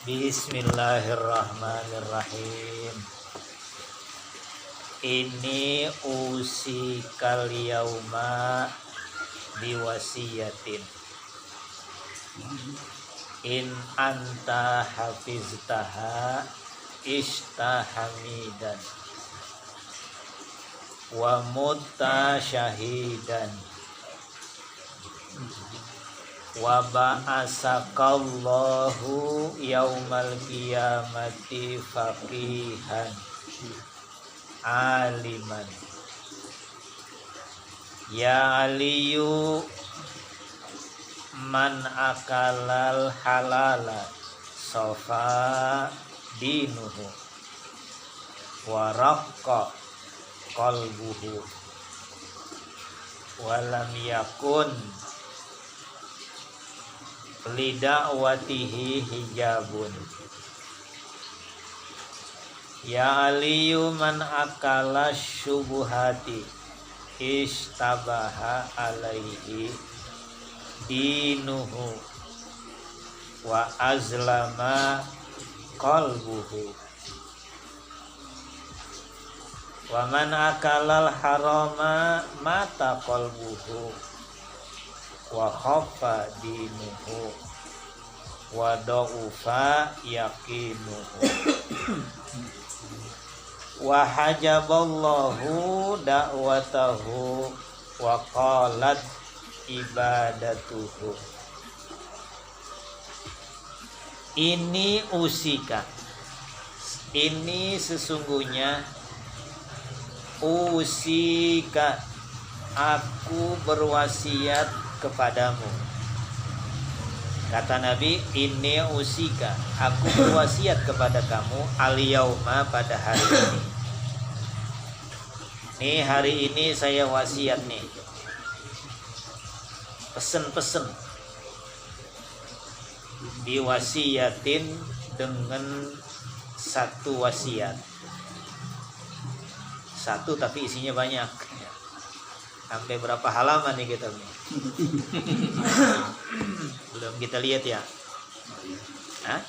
Bismillahirrahmanirrahim. Ini usikal yauma biwasiyatin in anta hafiztaha istahamidan wa mutta syahidan wa ba'asakallahu yaumal qiyamati faqihan aliman ya aliyu man akalal halala sofa dinuhu wa raqqa qalbuhu walam yakun lida'watihi hijabun ya aliyu man akala syubuhati istabaha alaihi dinuhu wa azlama qalbuhu wa man akalal harama mata qalbuhu wa khaffa dinuhu wa da'ufa yaqinuhu wa hajaballahu da'watahu wa qalat ibadatuhu. Ini usika, ini sesungguhnya usika, aku berwasiat kepadamu. Kata Nabi, ini usika, aku berwasiat kepada kamu al-yauma, pada hari ini. Nih hari ini saya wasiat nih. Pesen-pesen. Diwasiatin dengan satu wasiat. Satu tapi isinya banyak. Sampai berapa halaman nih kita nih? Belum kita lihat ya. Hah?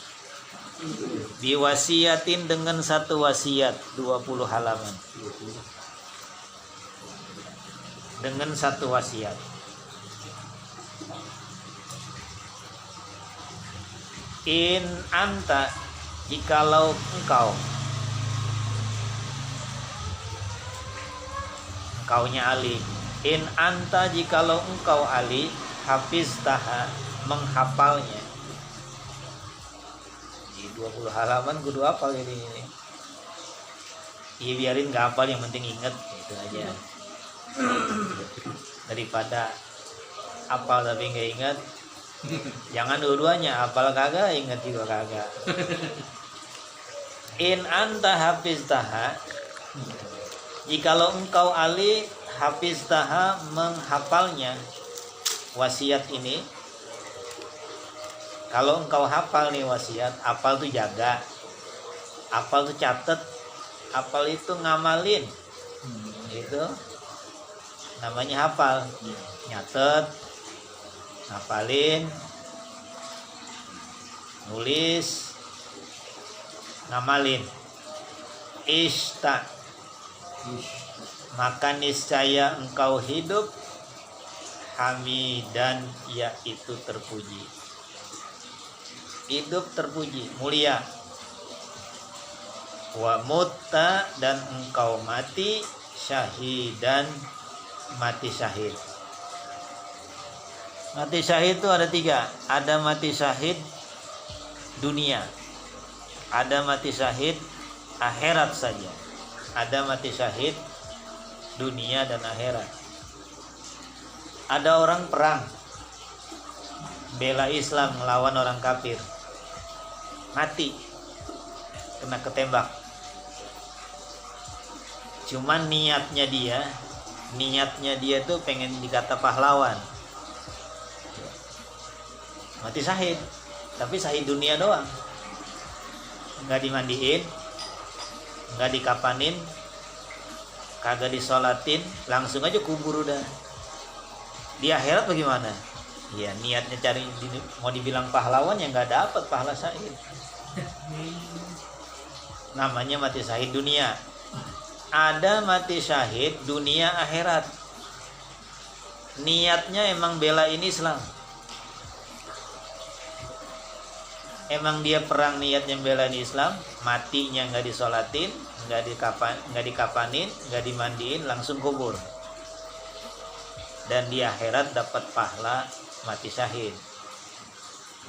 Diwasiatin dengan satu wasiat 20 halaman. Dengan satu wasiat. In anta, jikalau engkaunya Ali. In anta, jikalau engkau Ali, hafiztaha, menghafalnya. Di 20 halaman kudu hafal ini. Iya biarin gak hafal, yang penting inget gitu aja. Daripada hafal tapi gak inget. Jangan dua-duanya, hafal kagak, inget juga kagak. In anta hafiztaha, jikalau engkau Ali hafiztaha, menghafalnya wasiat ini. Kalau engkau hafal nih wasiat, hafal tuh jaga, hafal tuh catet, hafal itu ngamalin, itu namanya hafal. Nyatet, ngapalin, nulis, ngamalin. Maka niscaya engkau hidup hamidan, yaitu terpuji. Hidup terpuji, mulia. Wa mutta, dan engkau mati syahidan, mati syahid. Mati syahid itu ada 3. Ada mati syahid dunia, ada mati syahid akhirat saja, ada mati syahid dunia dan akhirat. Ada orang perang bela Islam melawan orang kafir, mati kena ketembak. Cuman niatnya dia tuh pengen dikata pahlawan. Mati syahid, tapi syahid dunia doang. Nggak dimandiin, nggak dikapanin, kagak disolatin, langsung aja kubur udah. Di akhirat bagaimana? Ya niatnya cari mau dibilang pahlawan, ya nggak dapat pahala syahid. Namanya mati syahid dunia. Ada mati syahid dunia akhirat. Niatnya emang belain Islam. Emang dia perang niatnya belain Islam, matinya nggak disolatin, nggak dikapanin, nggak dimandiin, langsung kubur. Dan di akhirat dapat pahala mati syahid.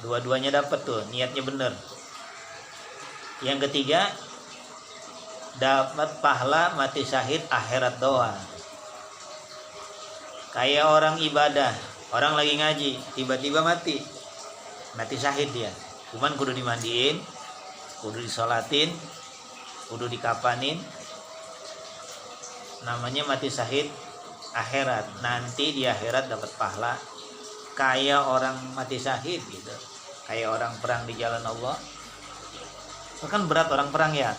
Dua-duanya dapat tuh, niatnya bener. Yang ketiga, dapat pahala mati syahid akhirat doang. Kayak orang ibadah, orang lagi ngaji, tiba-tiba mati syahid dia. Cuman kudu dimandiin, kudu disolatin, kudu dikapanin. Namanya mati syahid akhirat. Nanti di akhirat dapat pahala kayak orang mati syahid gitu. Kayak orang perang di jalan Allah. Kan berat orang perang ya.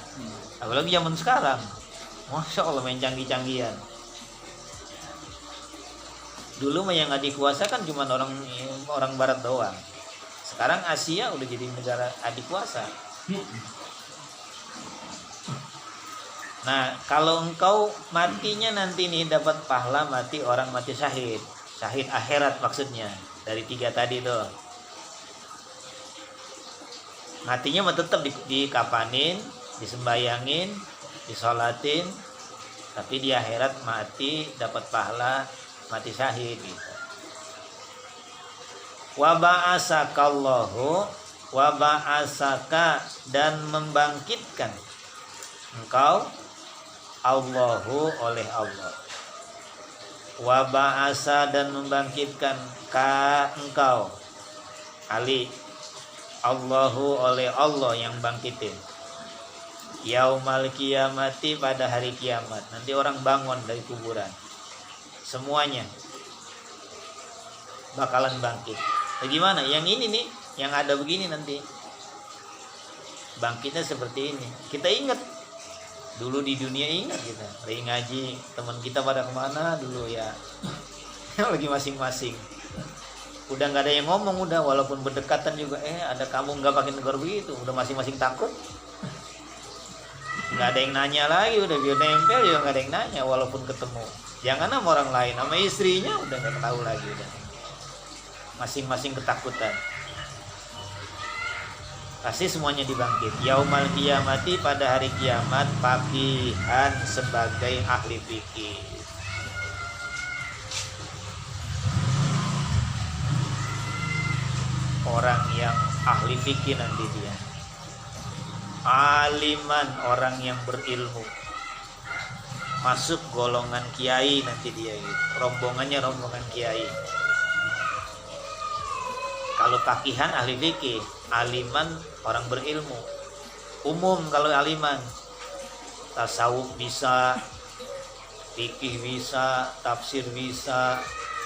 Apalagi zaman sekarang. Masya Allah main canggih-canggihan. Dulu mah yang nggak dikuasa kan cuma orang barat doang. Sekarang Asia udah jadi negara adikuasa. Nah, kalau engkau matinya nanti nih dapat pahala mati orang mati syahid. Syahid akhirat maksudnya. Dari 3 tadi tuh. Matinya mah tetap dikapanin, disembayangin, disolatin. Tapi di akhirat mati dapat pahala mati syahid gitu. Wa ba'asakallahu, wa ba'asaka, dan membangkitkan engkau Allahu oleh Allah. Wa ba'asa, dan membangkitkan ka engkau Ali, Allahu oleh Allah yang bangkitin. Yaumal kiamati, pada hari kiamat. Nanti orang bangun dari kuburan. Semuanya bakalan bangkit. Bagaimana? Yang ini nih, yang ada begini nanti. Bangkitnya seperti ini. Kita ingat dulu di dunia, ingat kita lagi ngaji, teman kita pada kemana dulu ya. Lagi masing-masing. Udah nggak ada yang ngomong, udah walaupun berdekatan juga. Ada kamu nggak pakai negor begitu. Udah masing-masing takut. Nggak ada yang nanya lagi, udah biar nempel juga nggak ada yang nanya walaupun ketemu. Jangan sama orang lain, sama istrinya udah nggak tahu lagi udah. Masing-masing ketakutan. Pasti semuanya dibangkit. Yaumal kiamati, pada hari kiamat, faqihan, sebagai ahli fikih. Orang yang ahli fikih nanti dia. Aliman, orang yang berilmu. Masuk golongan kiai nanti dia gitu. Rombongannya rombongan kiai. Kalau faqihan ahli fikih, aliman orang berilmu. Umum kalau aliman, tasawuf bisa, fikih bisa, tafsir bisa,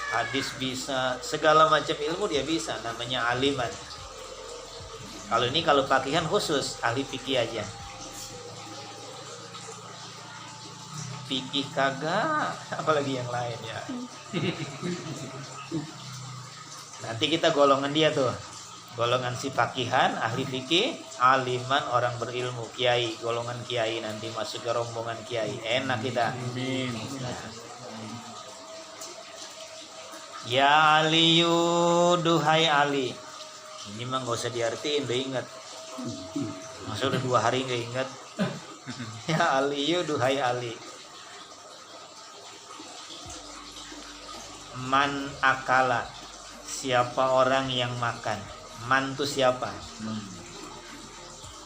hadis bisa, segala macam ilmu dia bisa, namanya aliman. Kalau ini kalau faqihan khusus ahli fikih aja. Fikih kagak, apalagi yang lain ya. Nanti kita golongan dia tuh. Golongan si faqihan, ahli fikih, aliman, orang berilmu, kiai, golongan kiai, nanti masuk ke rombongan kiai. Enak kita. Ya Aliyu, duhai Ali. Ini mah gak usah diartiin, udah ingat. Masa udah 2 hari gak ingat. Ya Aliyu, duhai Ali. Man akala, siapa orang yang makan. Man itu siapa?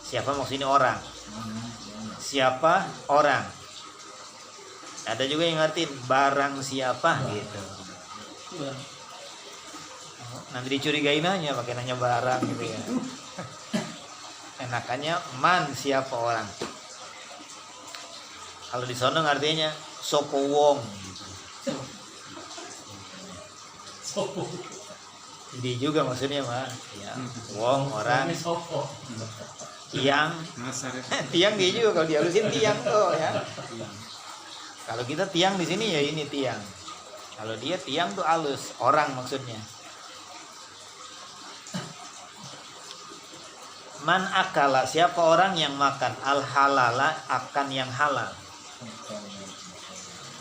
Siapa maksudnya orang. Siapa orang. Ada juga yang ngertiin barang siapa gitu. Nanti dicurigain aja pakai nanya barang gitu ya. Enakannya man, siapa orang. Kalau di sono artinya sopo wong gitu. Jadi juga maksudnya mah ya, wong orang. Tiang. Tiang dia juga kalau dihalusin tiang tuh ya. Kalau kita tiang di sini ya ini tiang. Kalau dia tiang tuh halus, orang maksudnya. Man akala, siapa orang yang makan al halala, akan yang halal.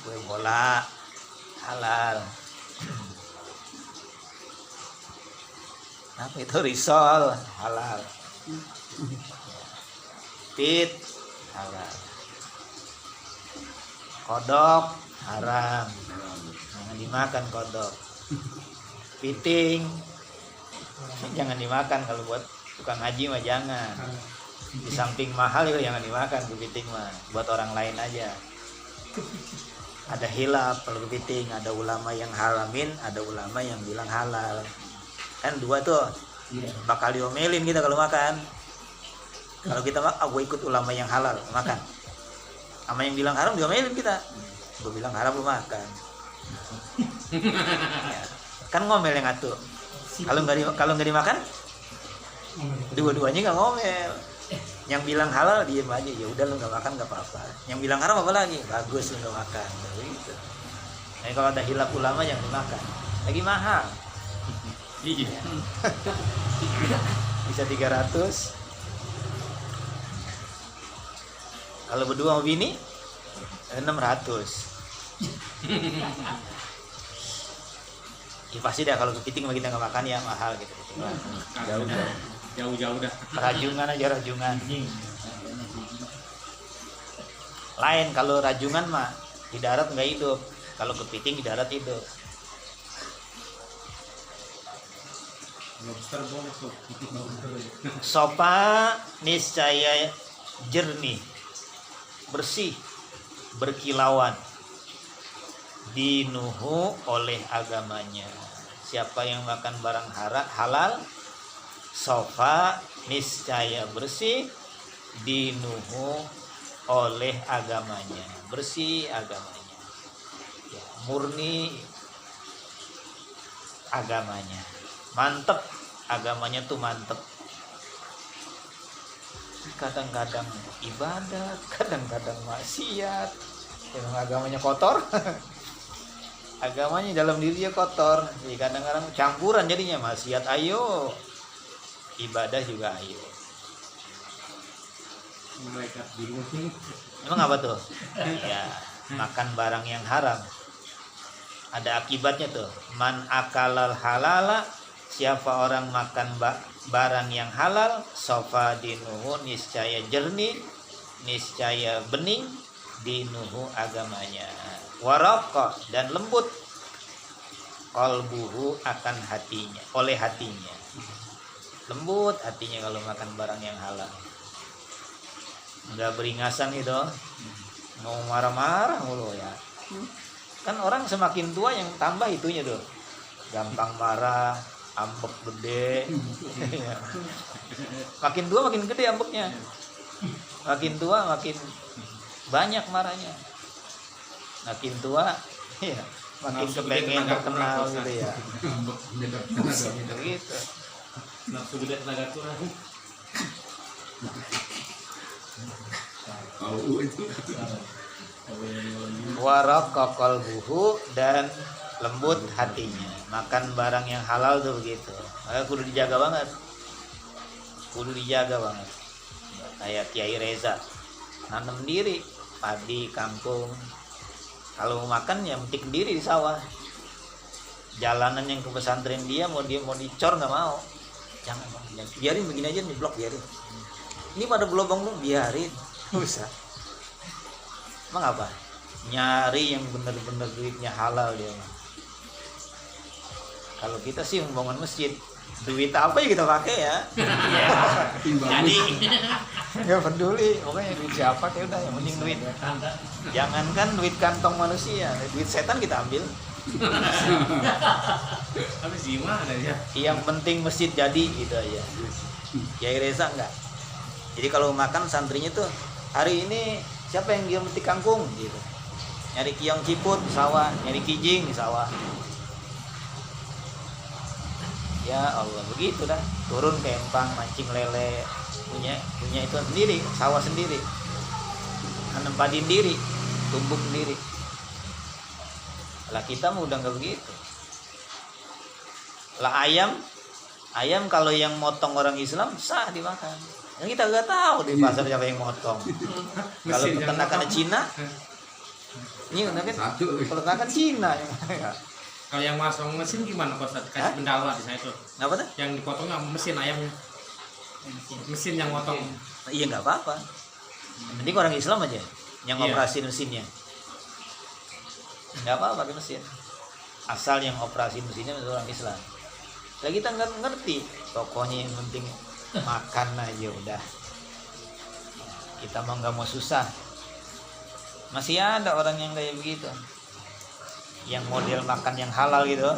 Kue bola halal. Apa itu risol halal. Pit halal. Kodok haram. Jangan dimakan kodok. Piting jangan dimakan, kalau buat tukang haji mah jangan. Di samping mahal itu jangan dimakan kepiting mah, buat orang lain aja. Ada hilaf kalau kepiting, ada ulama yang haramin, ada ulama yang bilang halal. Kan dua tuh bakal diomelin kita kalau makan. Kalau kita gue ikut ulama yang halal makan, sama yang bilang haram diomelin kita. Gue bilang haram lu makan. Ya. Kan ngomel yang atuh. Kalau nggak dimakan, dua-duanya nggak ngomel. Yang bilang halal diem aja, ya udah lu nggak makan nggak apa-apa. Yang bilang haram apa lagi? Bagus lu nggak makan. Gitu. Nah, kalau ada hilaf ulama yang dimakan, lagi mahal. Iya. Bisa 300. Kalau berdua sama bini 600. Ya pasti dah kalau kepiting mah kita nggak makan ya mahal gitu. Jauh dah. Rajungan aja rajungan. Lain kalau rajungan mah di darat nggak hidup. Kalau kepiting di darat hidup. Sopa niscaya jernih, bersih, berkilauan, dinuhu oleh agamanya. Siapa yang makan barang halal, sofa niscaya bersih, dinuhu oleh agamanya, bersih agamanya, ya, murni agamanya, mantep agamanya tuh mantep. Kadang-kadang ibadah, kadang-kadang maksiat, yang agamanya kotor. Agamanya dalam diri dia kotor, jadi kadang-kadang campuran jadinya, maksiat ayo, ibadah juga ayo. Mereka bingung. Emang apa tuh? Ya, makan barang yang haram ada akibatnya tuh. Man akalal halala, siapa orang makan barang yang halal, sofa dinuhu niscaya jernih, niscaya bening, dinuhu agamanya, waraqah dan lembut, qalbuhu akan hatinya, oleh hatinya, lembut hatinya kalau makan barang yang halal. Enggak beringasan gitu, mau marah-marah mulu ya. Kan orang semakin tua yang tambah itunya tuh, gampang marah, ambek gede. Makin tua makin gede ambeknya, makin tua makin banyak marahnya, makin tua ya makin kepengen terkenal gitu ya. Gitu. Nafsu gede tenaga kurang. Waraqqa qalbuhu dan lembut hatinya. Makan barang yang halal tuh begitu. Maka kudu dijaga banget. Kudu dijaga banget. Kayak Kiai Reza, nanam diri padi, kangkung. Kalau mau makan ya metik diri di sawah. Jalanan yang ke pesantren dia mau dicor nggak mau. Jangan, biarin begini aja nih, blok biarin. Ini pada belobong lu biarin. Usah. Emang apa? Nyari yang bener-bener duitnya halal dia. Kalau kita sih membangun masjid, duit apa ya kita pakai ya. Jadi nggak peduli, pokoknya duit siapa kayak udah, yang penting duit. Jangankan duit kantong manusia, duit setan kita ambil. Habis gimana ya? Yang penting masjid jadi gitu aja. Kiai Reza enggak. Jadi kalau makan santrinya tuh hari ini siapa yang dia metik kangkung gitu. Nyari kiong ciput di sawah, nyari kijing di sawah. Ya Allah, begitu dah. Turun ke empang mancing lele, punya itu sendiri, sawah sendiri. Nanam padi sendiri, tumbuk sendiri. Lah kita mah udah enggak begitu. Lah ayam Ayam kalau yang motong orang Islam sah dimakan. Yang kita nggak tahu di pasar siapa yang motong. Kalau Mesin yang peternakan motong. Cina, ini kan peternakan Cina yang mana? Kalau yang masang mesin gimana Pak Ustadz? Hah? Kasih pendala di sana itu. Apa tuh? Yang dipotongnya mesin ayamnya. Mesin yang motong. Iya nggak apa-apa. Yang penting orang Islam aja yang Iya. operasi mesinnya. Nggak apa-apa pakai mesin. Asal yang operasi mesinnya orang Islam. Lah kita nggak ngerti. Pokoknya yang penting makan aja udah. Kita mau nggak mau susah. Masih ada orang yang kayak begitu. Yang model makan yang halal gitu.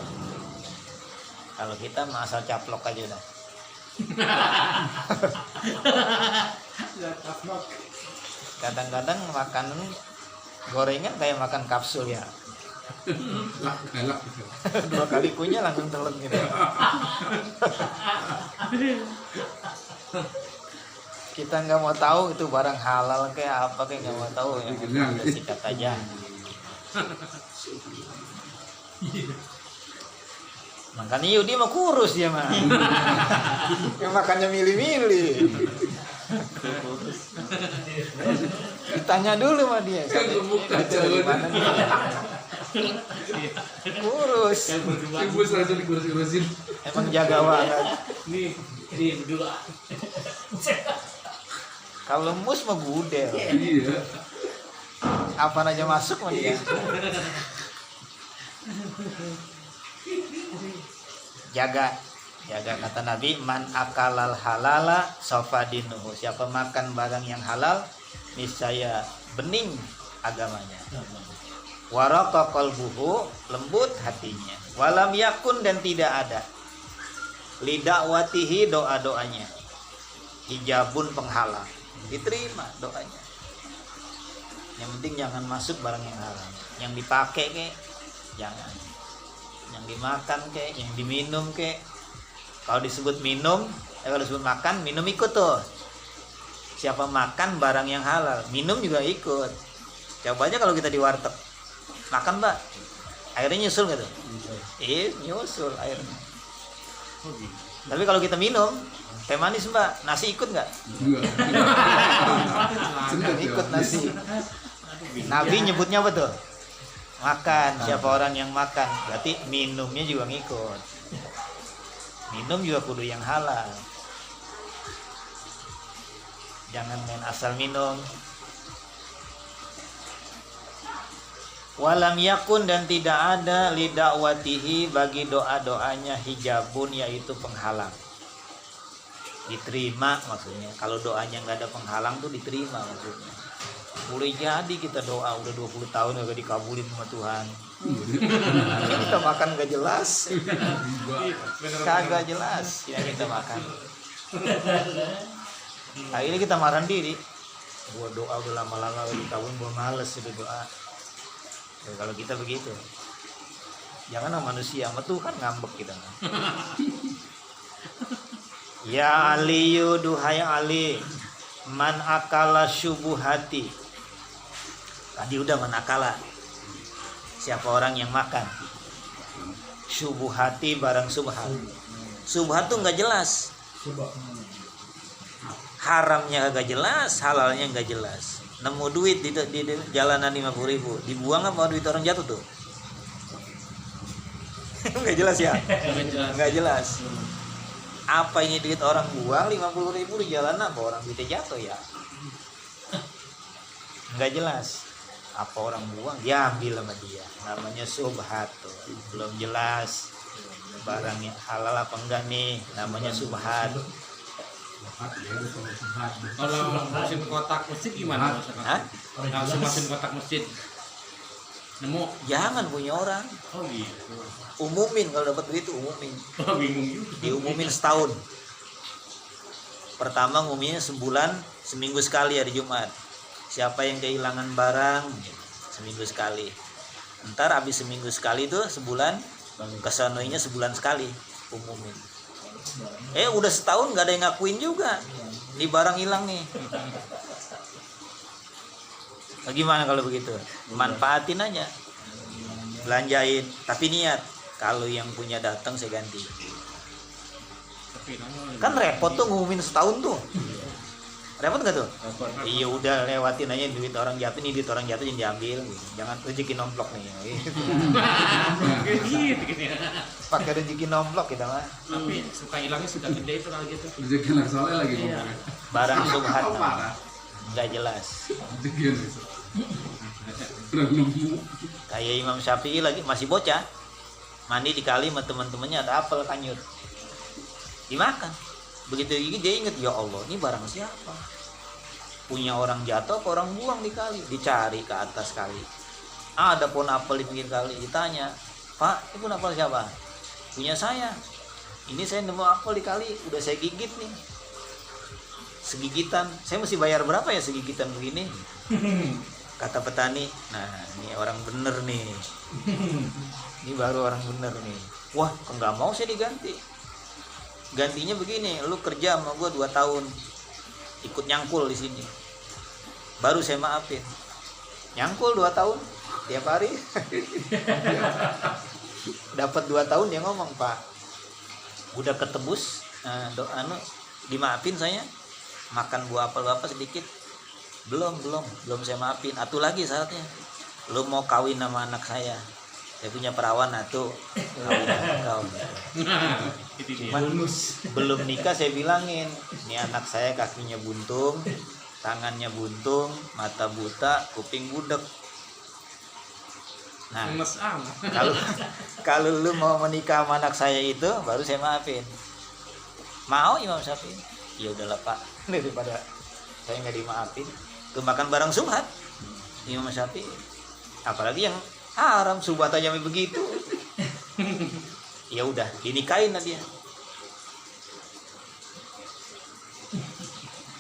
Kalau kita mah asal caplok aja udah. Kadang-kadang makanan gorengan kayak makan kapsul ya. Galak. 2 kali kunyah langsung telan gitu. Kita nggak mau tahu itu barang halal kayak apa, kayak nggak mau tahu ya. Udah sikat aja. Makanya Yudi mah kurus dia mah. Yang makannya milih-milih. Ditanya dulu sama dia. Itu gimana nih? Kurus. Ibu langsung dikurus-kurusin. Emang jaga banget. Ini berdua. Kalau mus mah gudel. Iya. Apa aja masuk mah dia. Jaga kata Nabi, man akalal halala sofadinuhu. Siapa makan barang yang halal, niscaya bening agamanya. Waraka qalbuhu, lembut hatinya. Walam yakun, dan tidak ada lidakwatihi, doa-doanya, hijabun penghalang, diterima doanya. Yang penting jangan masuk barang yang haram. Yang dipakai kek jangan. Yang dimakan kek, yang diminum kek. Kalau disebut minum, kalau disebut makan, minum ikut tuh. Siapa makan barang yang halal, minum juga ikut. Coba aja kalau kita di warteg, makan mbak, airnya nyusul nggak tuh? Iya, nyusul airnya. Tapi kalau kita minum teh manis mbak, nasi ikut nggak? Enggak. Nggak ikut nasi. Nabi nyebutnya apa tuh? Makan. Siapa orang yang makan, berarti minumnya juga ngikut. Minum juga kudu yang halal. Jangan main asal minum. Walam yakun, dan tidak ada lidakwatihi, bagi doa-doanya, hijabun, yaitu penghalang. Diterima maksudnya. Kalau doanya nggak ada penghalang tuh diterima maksudnya. Boleh jadi kita doa udah 20 tahun gak dikabulin sama Tuhan. Kita makan gak jelas. Kagak jelas yang kita makan. Akhirnya kita marah diri. Gua doa udah lama-lama gak dikabulin, gua males udah doa. Ya, kalau kita begitu, jangan sama manusia, sama Tuhan ngambek kita. Ya Aliyu, duhai Ali, man akala syubuhati. Tadi udah man akala. Siapa orang yang makan syubuhati, barang subhat. Subhat tuh nggak jelas. Haramnya agak jelas, halalnya nggak jelas. Nemu duit di jalanan 50.000, dibuang apa duit orang jatuh tuh? Nggak jelas ya? Nggak jelas. Apa ini duit orang buang 50.000 di jalanan, apa orang duitnya jatuh ya? Nggak jelas. Apa orang buang, ya ambil sama dia. Namanya subhat tuh. Belum jelas barangnya halal apa enggak nih, namanya subhat. Kalau mesin kotak masjid gimana? Hah? Langsung mesin kotak masjid. Nemu. Jangan punya orang. Oh gitu. Umumin, kalau dapat duit umumin. Oh, bingung juga. Diumumin setahun. Pertama ngumuminnya sebulan, seminggu sekali hari Jumat. Siapa yang kehilangan barang, seminggu sekali. Ntar habis seminggu sekali tuh sebulan, kesonoinya sebulan sekali umumin. Udah setahun nggak ada yang ngakuin juga. Ini barang hilang nih. Bagaimana kalau begitu? Manfaatin aja. Belanjain, tapi niat. Kalau yang punya datang saya ganti. Kan repot tuh ngumumin setahun tuh. Repot nggak tuh? Iya udah lewatin aja duit orang jatuh nih, duit orang jatuh jangan diambil, gitu. Jangan rezeki nomplok nih. Gitu. Gitu ya. Pakai rezeki nomplok kita mah. Tapi suka hilangnya sudah gede itu kalau gitu. Rezeki anak soleh lagi Iya. ngomongnya. Barang subhat Oh, parah. nggak jelas. Rezeki anak soleh. Udah nemu. Kayak Imam Syafi'i lagi masih bocah, mandi di kali sama teman-temannya ada apel kanyut, dimakan. Begitu gigi dia inget, ya Allah ini barang siapa? Punya orang jatuh, apa orang buang di kali? Dicari ke atas kali. Ada pohon apel di pinggir kali. Ditanya, Pak, ini pohon apel siapa? Punya saya. Ini saya nemu apel di kali, udah saya gigit nih. Segigitan, saya mesti bayar berapa ya segigitan begini? Kata petani, nah ini orang bener nih. Ini baru orang bener nih. Wah, kok nggak mau saya diganti? Gantinya begini, lu kerja sama gue 2 tahun, ikut nyangkul di sini, baru saya maafin. Nyangkul 2 tahun, tiap hari. Dapat 2 tahun dia ngomong, Pak, udah ketebus, dimaafin saya, makan buah apel apa sedikit. Belum saya maafin. Atuh lagi syaratnya, lu mau kawin sama anak saya punya perawan atuh, kawin sama kau. Cuman belum nikah saya bilangin, ini anak saya kakinya buntung, tangannya buntung, mata buta, kuping budek. Nah, kalau lu mau menikah sama anak saya itu baru saya maafin. Mau Imam Syafi'i? Ya udahlah Pak, daripada saya nggak dimaafin. Kemakan barang subhat Imam Syafi'i, apalagi yang haram subhat aja begitu. Ya udah dinikahin lah dia.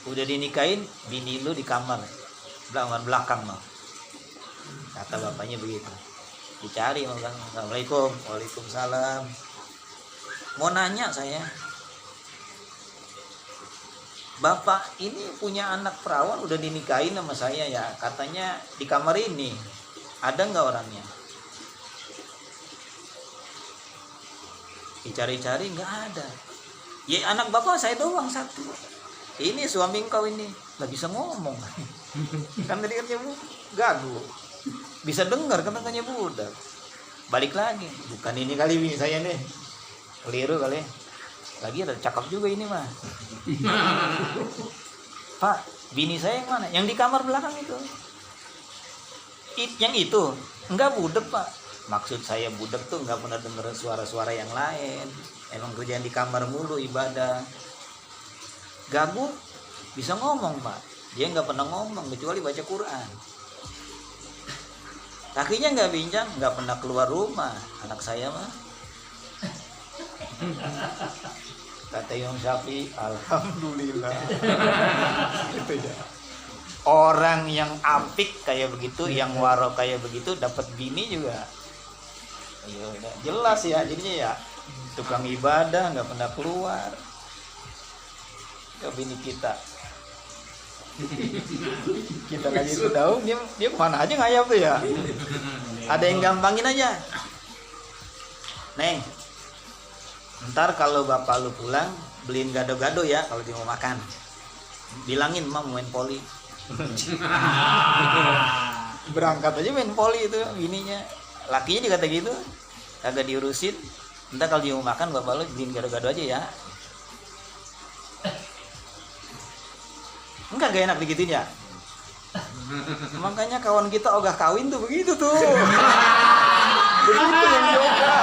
Udah dinikahin, bini lu di kamar belakang mah, kata bapaknya begitu. Dicari mau bilang, Assalamualaikum. Waalaikumsalam. Mau nanya saya, Bapak ini punya anak perawan udah dinikahin sama saya ya, katanya di kamar ini, ada nggak orangnya? Dicari-cari nggak ada. Ya anak bapak saya doang satu. Ini suami engkau ini nggak bisa ngomong. Kan tadi katanya gagu, bisa dengar kan katanya budak. Balik lagi, bukan ini kali bini saya nih, keliru kali. Lagi ada cakep juga ini mah. Pak, bini saya yang mana? Yang di kamar belakang itu. Yang itu enggak budak Pak. Maksud saya budak tuh enggak pernah dengar suara-suara yang lain. Emang kerjaan di kamar mulu ibadah. Gagu bisa ngomong Pak. Dia enggak pernah ngomong kecuali baca Quran. Kakinya enggak bincang, enggak pernah keluar rumah. Anak saya mah. Kata Imam Syafi'i, alhamdulillah. Gitu ya. Orang yang apik kayak begitu, yang waro kayak begitu, dapat bini juga. Ya udah jelas ya, jadinya ya tukang ibadah nggak pernah keluar. Ke bini kita. Kita lagi tahu dia kemana aja ngayap tuh ya. Ada yang gampangin aja. Neng, ntar kalau bapak lu pulang beliin gado-gado ya kalau dia mau makan. Bilangin mah mau main poli. Berangkat aja main poli itu bininya. Lakinya juga kata gitu, kagak diurusin. Ntar kalau dia mau makan bapak lu beliin gado-gado aja ya. Enggak gak enak digituin ya. Makanya kawan kita ogah kawin tuh begitu tuh. Begitu yang yoga.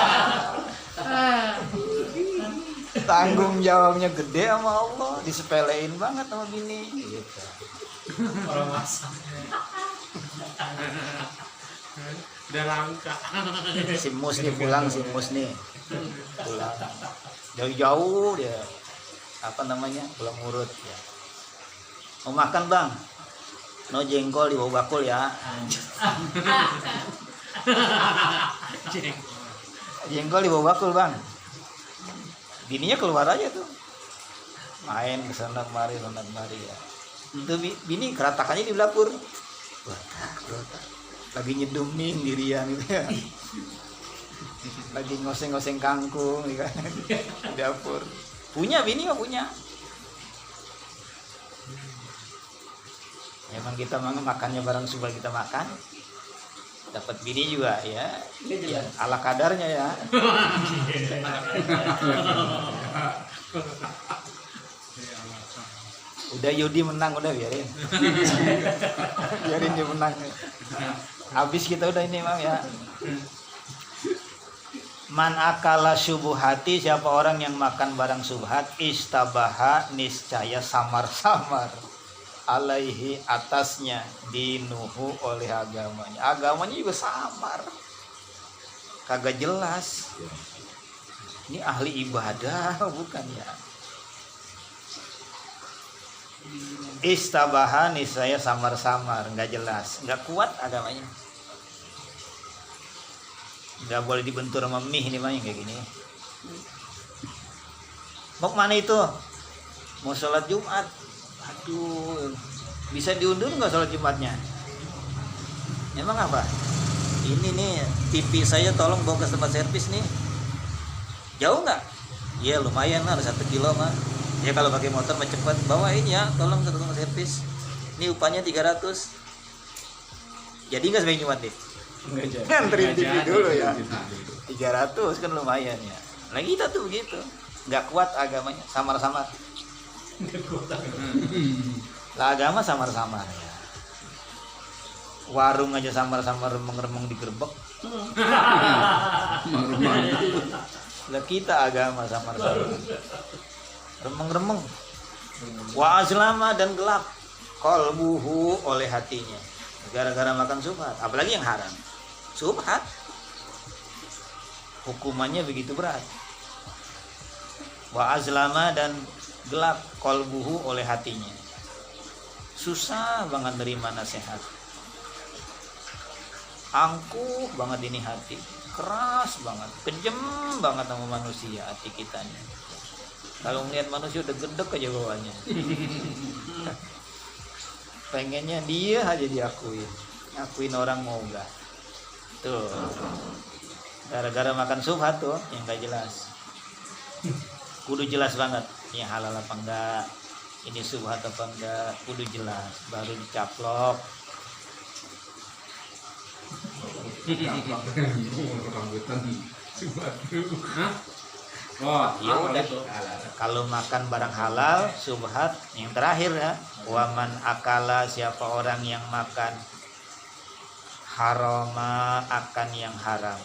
Tanggung jawabnya gede sama Allah, disepelein banget sama bini gitu. Orang masak udah langka. Si Mus nih pulang, pulang jauh-jauh dia, apa namanya, pulang urut ya. Mau makan bang, no jengkol di bawah bakul ya. Jengkol di bawah bakul bang. Bininya keluar aja tuh, main kesana kemari ya. Itu bini keratakannya di dapur, lagi nyedum nih dirian gitu ya, lagi ngoseng-ngoseng kangkung gitu kan, di dapur. Punya bini mah punya. Emang kita makannya barang subhat kita makan. Dapat bini juga ya. Ya ala kadarnya ya. Udah Yudi menang udah biarin. Biarin dia menang. Habis kita udah ini Mam ya. Man akala syubuhati, siapa orang yang makan barang subhat, istabaha niscaya samar-samar alaihi atasnya dinuhu oleh agamanya. Agamanya juga samar. Kagak jelas. Ini ahli ibadah bukan ya. Istabaha niscaya samar-samar, enggak jelas, enggak kuat agamanya. Nggak boleh dibentur sama mie ini mah yang kayak gini. Mau mana itu? Mau sholat Jumat. Aduh, bisa diundur nggak sholat Jumatnya? Emang apa? Ini nih TV saya tolong bawa ke tempat servis nih. Jauh nggak? Ya lumayan lah, 1 kilo mah. Ya kalau pakai motor mah cepet. Bawain ya, tolong ke tempat servis. Ini upahnya 300. Jadi nggak sebagai Jumat deh? Nganterin TV dulu ya. 300 kan lumayan ya. Nah kita tuh begitu, nggak kuat agamanya, samar-samar. Lah agama samar-samar ya. Warung aja samar-samar, remeng-remeng digerebek. Lah kita agama samar-samar, remeng-remeng. Wa azlama dan gelap qalbuhu oleh hatinya. Gara-gara makan subhat, apalagi yang haram. Subhat hukumannya begitu berat. Wa azlama dan gelap qalbuhu oleh hatinya. Susah banget nerima nasihat. Angkuh banget ini hati, keras banget, kejam banget sama manusia hati kita nih. Kalau melihat manusia udah gedek aja bawahnya. Pengennya dia aja ngakuin orang mau enggak. Tuh, gara-gara makan subhat tuh yang gak jelas. Kudu jelas banget, ini halal apa enggak, ini subhat apa enggak, kudu jelas, baru dicaplok. Rambutan subhat. Oh, Ya udah. Kalau makan barang halal, subhat yang terakhir ya. Waman akala, siapa orang yang makan harama akan yang haram.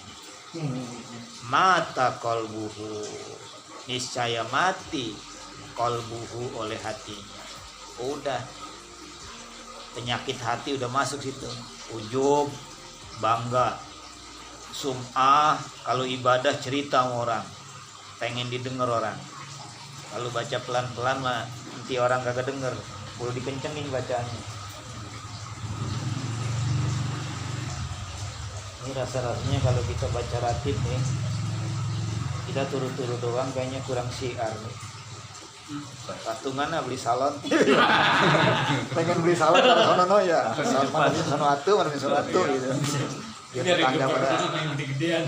Mata qalbuhu, niscaya mati qalbuhu oleh hatinya. Udah. Penyakit hati udah masuk situ. Ujub, bangga, sum'ah, kalau ibadah cerita sama orang. Pengen didengar orang. Kalau baca pelan-pelan mah nanti orang kagak denger, perlu dikencengin bacaannya. Ini rasa-rasanya kalau kita baca ratib nih, kita turut-turut doang kayaknya kurang syiar nih. Patungan beli salon. Pengen beli salon kalau sono ya. Salon sono atu, mana sono atu gitu. Biar tetangga pada gede-gedean.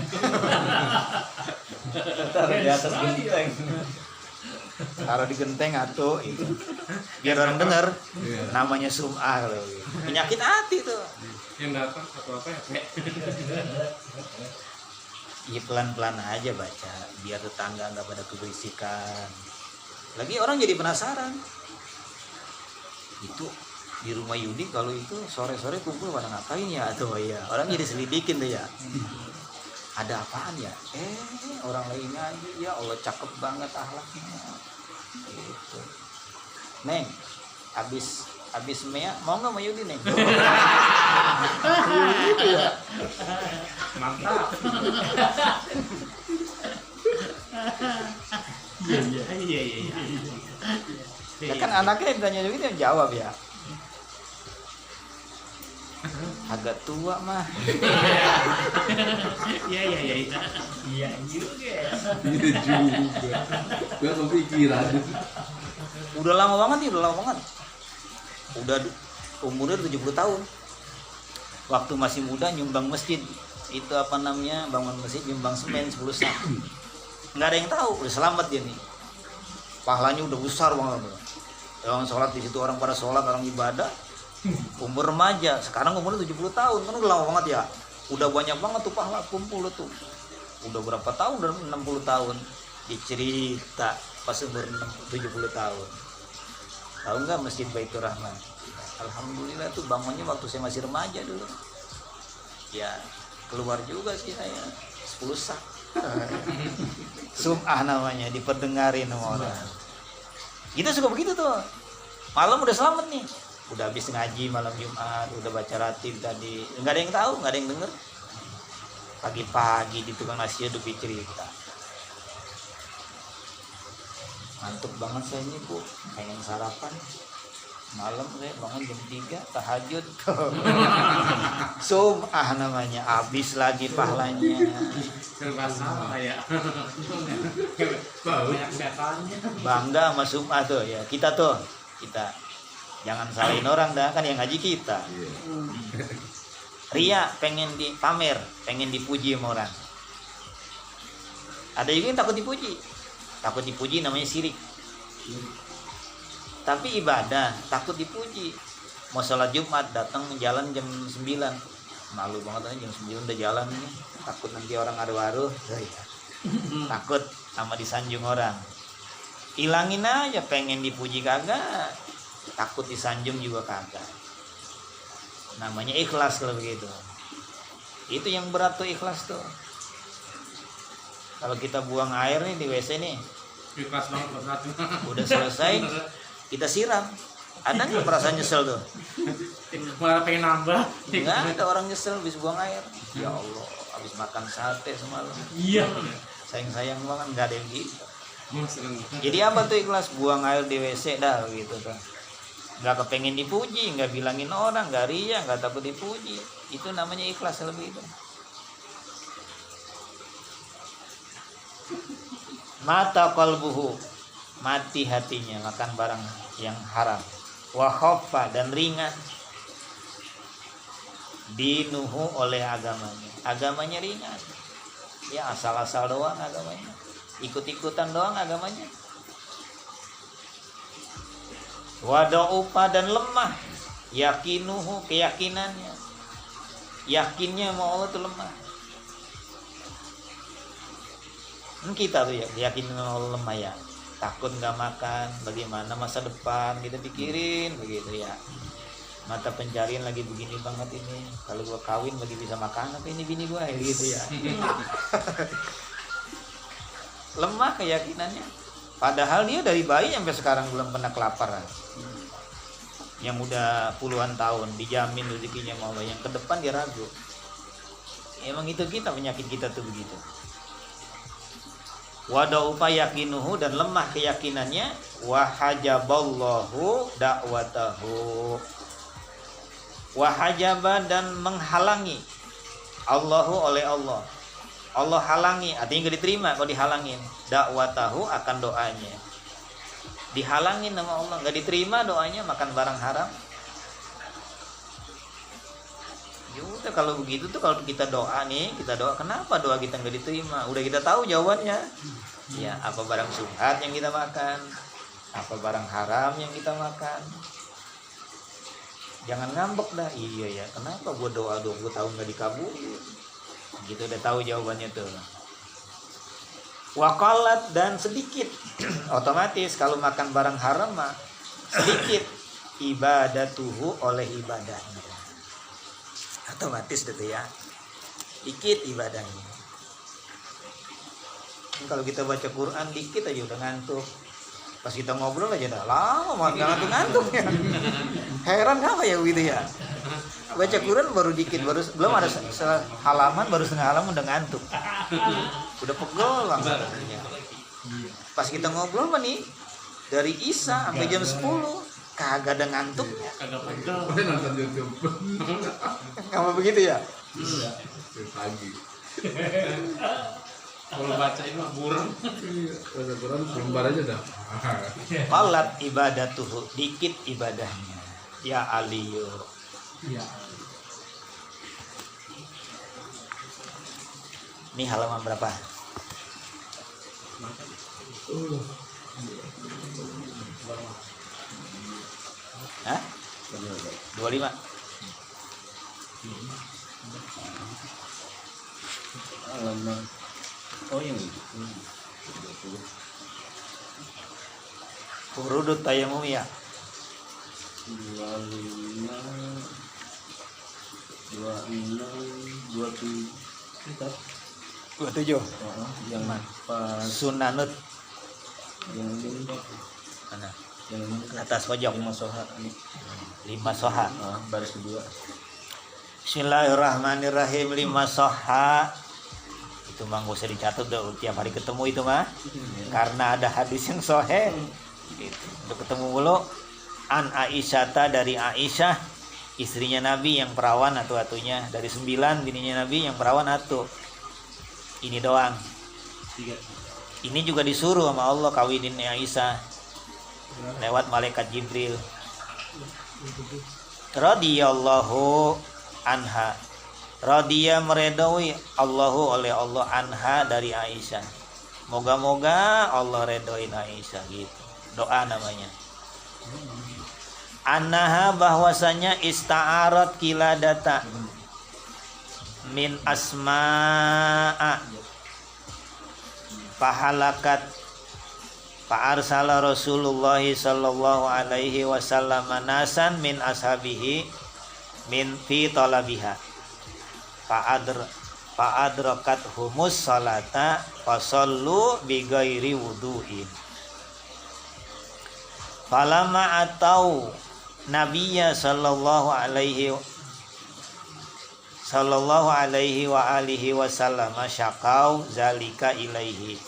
taruh di atas genteng, taruh di genteng atuh itu biar orang dengar. Namanya sum'ah kalau gitu. Penyakit hati tuh Yang datang atau apa ya? ya pelan-pelan aja baca biar tetangga nggak pada keberisikan. Lagi orang jadi penasaran itu di rumah Yudi kalau itu sore-sore kumpul pada ngapain ya, atau ya orang jadi selidikin tuh ya. Ada apaan ya? Orang lain aja ya Allah cakep banget akhlaknya. Gitu. Neng, habis Mea mau nggak sama Yudi Neng? Gitu ya. Mantap. Iya. Ya kan anaknya ditanya Yudi yang jawab ya. Agak tua mah. Iya. Iya juga. Iya juga. Gak kepikiran. Udah lama banget. Udah umurnya 70 tahun. Waktu masih muda nyumbang masjid. Itu apa namanya? Bangun masjid nyumbang semen 10 sak. Enggak ada yang tahu, udah selamat dia nih. pahalanya udah besar banget. Orang sholat di situ, orang pada sholat, orang ibadah. Umur remaja, sekarang umurnya 70 tahun, kan udah lama banget ya. Udah banyak banget tuh pahala kumpul tuh. Udah berapa tahun? Udah 60 tahun. Dicerita pas umur 70 tahun. Tahu nggak Masjid Baitur Rahman? Alhamdulillah tuh bangunnya waktu saya masih remaja dulu. Ya keluar juga sih saya 10 sak. Sum'ah namanya, diperdengarin sama orang. Kita suka begitu tuh. Malam udah selamat nih. Udah habis ngaji malam Jumat, udah baca ratib tadi. Enggak ada yang tahu, enggak ada yang denger. Pagi-pagi di tukang nasi udah cerita. Ngantuk banget saya ini, Bu. Pengen sarapan. Malam saya bangun jam 3 tahajud. Sum'ah namanya, habis lagi pahalanya. Masalah ya. Banyak setannya. Bangga sama Sum'ah tuh ya. Kita jangan salahin orang dah, kan yang ngaji kita. Ria pengen dipamer, pengen dipuji sama orang. Ada juga yang takut dipuji. Takut dipuji namanya syirik. Tapi ibadah takut dipuji. Mau sholat Jumat datang jalan jam 9. Malu banget aja jam 9 udah jalan nih. Takut nanti orang aru-aru. Takut sama disanjung orang. Ilangin aja, pengen dipuji kagak. Takut disanjung juga kagak. Namanya ikhlas kalau begitu. Itu yang berat tuh, ikhlas tuh. Kalau kita buang air nih di WC nih, Ikhlas banget berat. udah selesai, kita siram. Ada nggak perasaan nyesel tuh? Malah pengen nambah. Nggak ada orang nyesel habis buang air. Ya Allah, habis makan sate semalam. Iya. Sayang banget, nggak ada yang gitu. Jadi apa tuh ikhlas? Buang air di WC dah gitu kan. Nggak kepengen dipuji, nggak bilangin orang, nggak ria, nggak takut dipuji. Itu namanya ikhlas lebih itu. Mata qalbuhu, mati hatinya makan barang yang haram. Wa khaffa, dan ringan. Dinuhu, oleh agamanya. Agamanya ringan. Ya asal-asal doang agamanya. Ikut-ikutan doang agamanya. Wada'ufa, dan lemah. Yakinuhu, keyakinannya. Yakinnya mau Allah itu lemah. Kita tuh ya yakin Allah lemah ya. Takut nggak makan, bagaimana masa depan kita pikirin begitu ya. Mata pencarian lagi begini banget ini. Kalau gua kawin bagi bisa makan apa ini bini gua gitu ya. Lemah keyakinannya. Padahal dia dari bayi sampai sekarang belum pernah kelaparan. Yang udah puluhan tahun dijamin rezekinya sama Allah, yang ke depan dia ragu. Emang itu kita, penyakit kita tuh begitu. Wada'ufa yakinuhu, dan lemah keyakinannya. Wahajaballahu da'watahu, wahajaba, dan menghalangi Allahu, oleh Allah. Allah halangi, artinya gak diterima kalau dihalangin. Da'watahu, akan doanya. Dihalangin sama Allah, gak diterima doanya, makan barang haram. Yaudah kalau begitu tuh, kalau kita doa nih, kita doa, kenapa doa kita nggak diterima? Udah kita tahu jawabannya. Ya, apa barang syubhat yang kita makan, apa barang haram yang kita makan. Jangan ngambek dah. Iya ya, kenapa gua doa 20 tahun nggak dikabulin? Gitu udah tahu jawabannya tuh. Waqalat, dan sedikit. Otomatis kalau makan barang haram mah sedikit ibadatuhu, oleh ibadahnya. Otomatis gitu ya, dikit ibadahnya. Kalau kita baca Quran dikit aja udah ngantuk. Pas kita ngobrol aja udah lama banget ngantuk-ngantuk ya. Heran apa ya gitu ya. Baca Quran baru dikit, belum ada halaman, baru setengah halaman udah ngantuk. Udah pegel banget. Pas kita ngobrol mah nih dari Isya sampai jam 10 kagak ada ngantuknya. Kagak pegel. Nonton YouTube. Kamu begitu ya? Iya. Pagi. Kalau bacain mah burung. Baca Quran lembar aja dah. Qalat ibadatuhu, dikit ibadahnya. Ya Aliyu. Iya. Ini halaman berapa? 25. Halaman. Oh yang itu. 20. Furudut tayamum ya. 25 26 27 kita 27. yang pas Sunanut yang ini mana? yang ini Atas pojok. 5 soha ini 5 soha. baris kedua. Bismillahirrahmanirrahim. 5 soha. Itu mah gak usah dicatat udah tiap hari ketemu itu mah. Karena ada hadis yang sahih. Gitu. Udah ketemu mulu. An Aisyata, dari Aisyah, istrinya Nabi yang perawan atu-atunya. Dari 9 bininya Nabi yang perawan atu. Ini doang. 3. Ini juga disuruh sama Allah kawinin Aisyah lewat malaikat Jibril. Radhiyallahu anha. Radhiya meredoi Allahu oleh Allah anha dari Aisyah. Moga-moga Allah redoin Aisyah gitu. Doa namanya. Annaha bahwasanya ista'arat kiladata min asma'a fahalakat fa'arsala Rasulullah sallallahu alaihi wasallam nasan min ashabihi min fi talabiha fa'adrakat humus salata fasallu bi ghairi wudu'in falama atau Nabiya sallallahu alaihi wa alihi wasallam syaqau zalika ilaihi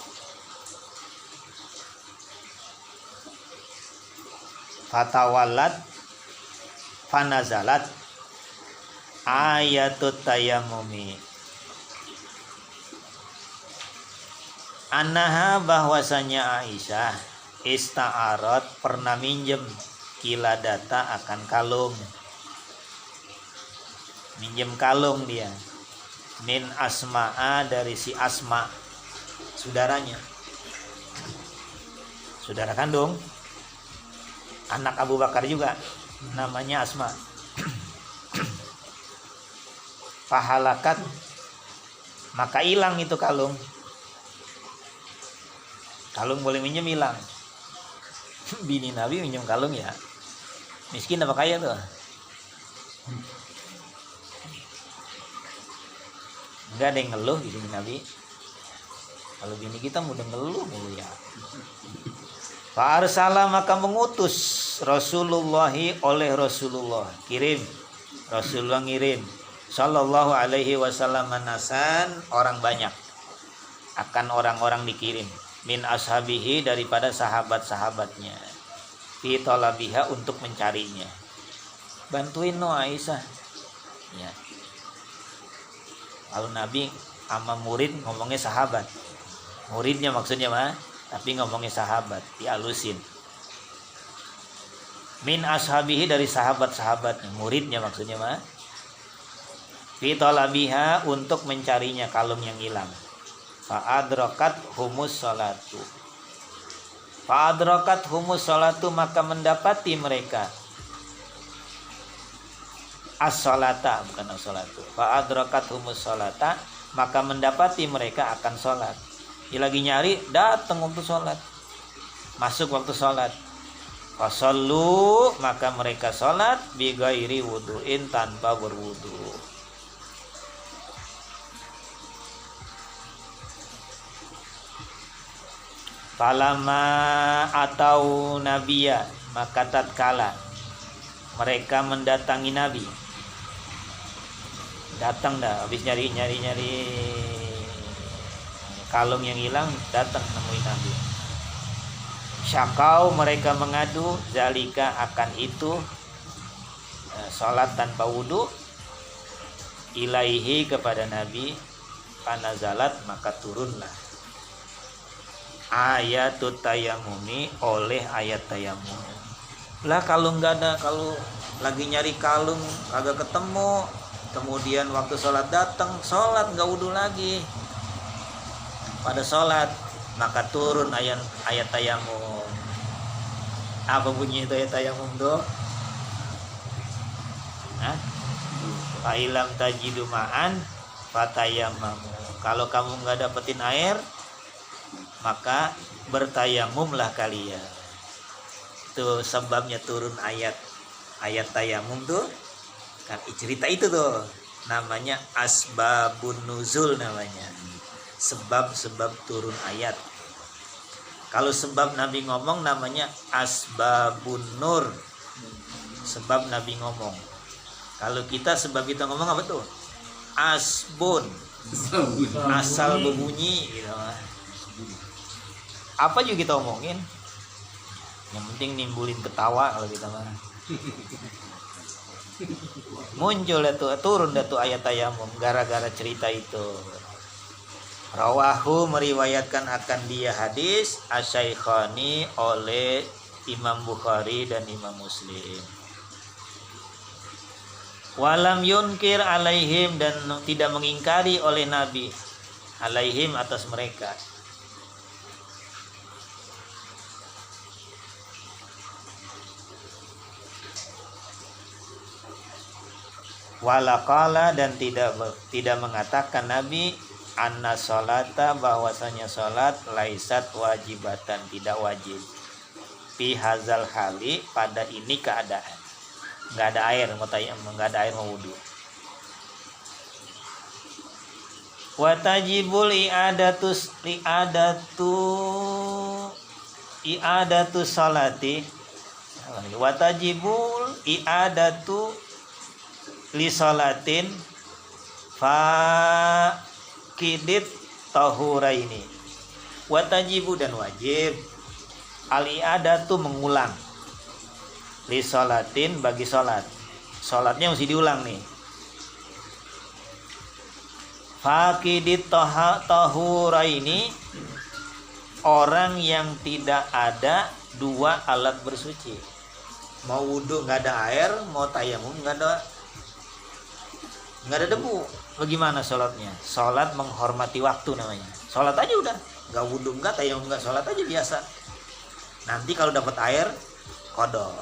fatawallat fanazalat ayatut tayammumi annaha bahwasanya Aisyah ista'arat pernah minjem kiladata akan kalung, minjem kalung dia min asma'a dari si Asma, saudaranya, saudara kandung anak Abu Bakar juga, namanya Asma. Fahalakat, maka hilang itu kalung. Kalung boleh minjem hilang. Bini Nabi minjem kalung ya. Miskin apa kaya tuh? Enggak ada yang ngeluh di bini Nabi. Kalau bini kita mudah ngeluh mulu ya. Fa'arsala maka mengutus Rasulullah oleh Rasulullah. Kirim. Rasulullah ngirim. Sallallahu alaihi wasallam nasan, orang banyak. Akan orang-orang dikirim. Min ashabihi, daripada sahabat-sahabatnya. Fi talabiha, untuk mencarinya. Bantuin no Aisyah. Ya. Kalau Nabi sama murid ngomongnya sahabat. Muridnya maksudnya mah, tapi ngomongnya sahabat, dialusin. Min ashabihi, dari sahabat-sahabatnya, muridnya maksudnya mah. Fi talabiha, untuk mencarinya kalung yang hilang. Fa'adrakat humus salatu. Fa'adrakat humus salatu, maka mendapati mereka as-salata, bukan as-salatu. Fa'adrakat humus salata, maka mendapati mereka akan sholat. Dia lagi nyari, datang waktu sholat, masuk waktu sholat. Fasallu, maka mereka sholat bi ghairi wudu'in, tanpa berwudu. Falama atau nabiya, maka tatkala mereka mendatangi Nabi, datang dah habis nyari kalung yang hilang, datang nemuin Nabi. Syakau, mereka mengadu, zalika, akan itu, sholat tanpa wudu, ilaihi, kepada Nabi. Panazalat, maka turunlah ayatut tayamumi, oleh ayat tayamum. Lah kalau nggak ada, kalau lagi nyari kalung kagak ketemu, kemudian waktu sholat datang, sholat nggak wudu lagi, pada sholat, maka turun ayat tayamum. Apa bunyi itu ayat tayamum tuh? Hah? Fa'ilam tajidu ma'an fatayammamu. Kalau kamu nggak dapetin air, maka bertayamumlah kalian. Itu sebabnya turun ayat tayamum tuh kan cerita itu tuh namanya asbabun nuzul namanya. Sebab-sebab turun ayat. Kalau sebab Nabi ngomong namanya asbabun nur. Sebab Nabi ngomong. Kalau kita sebab kita ngomong apa tuh? Asbun. Asal berbunyi gitu. Apa juga kita omongin, yang penting nimbulin ketawa kalau kita mah. Muncul itu turun itu ayat tayamum gara-gara cerita itu. Rawahu meriwayatkan akan dia hadis Asy-Syaikhani oleh Imam Bukhari dan Imam Muslim. Walam yunkir alaihim, dan tidak mengingkari oleh Nabi alaihim atas mereka. Walaqala, dan tidak mengatakan Nabi anna sholata, bahwasanya sholat laisat wajibatan, tidak wajib. Fi hazal hali, pada ini keadaan nggak ada air, nggak ada air mau wudu. Wa tajibul i'adatu sholati. Wa tajibul i'adatu li sholatin fa kidit tahuraini. Wa tajibu, dan wajib al i'adatu mengulang li sholatin, bagi sholat. Sholatnya mesti diulang nih. Fakidit tahuraini, orang yang tidak ada dua alat bersuci. Mau wudhu nggak ada air, mau tayamum nggak ada debu. Bagaimana sholatnya? Sholat menghormati waktu namanya. Sholat aja udah, nggak wudhu, nggak tayamum, nggak, sholat aja biasa. Nanti kalau dapat air, qada.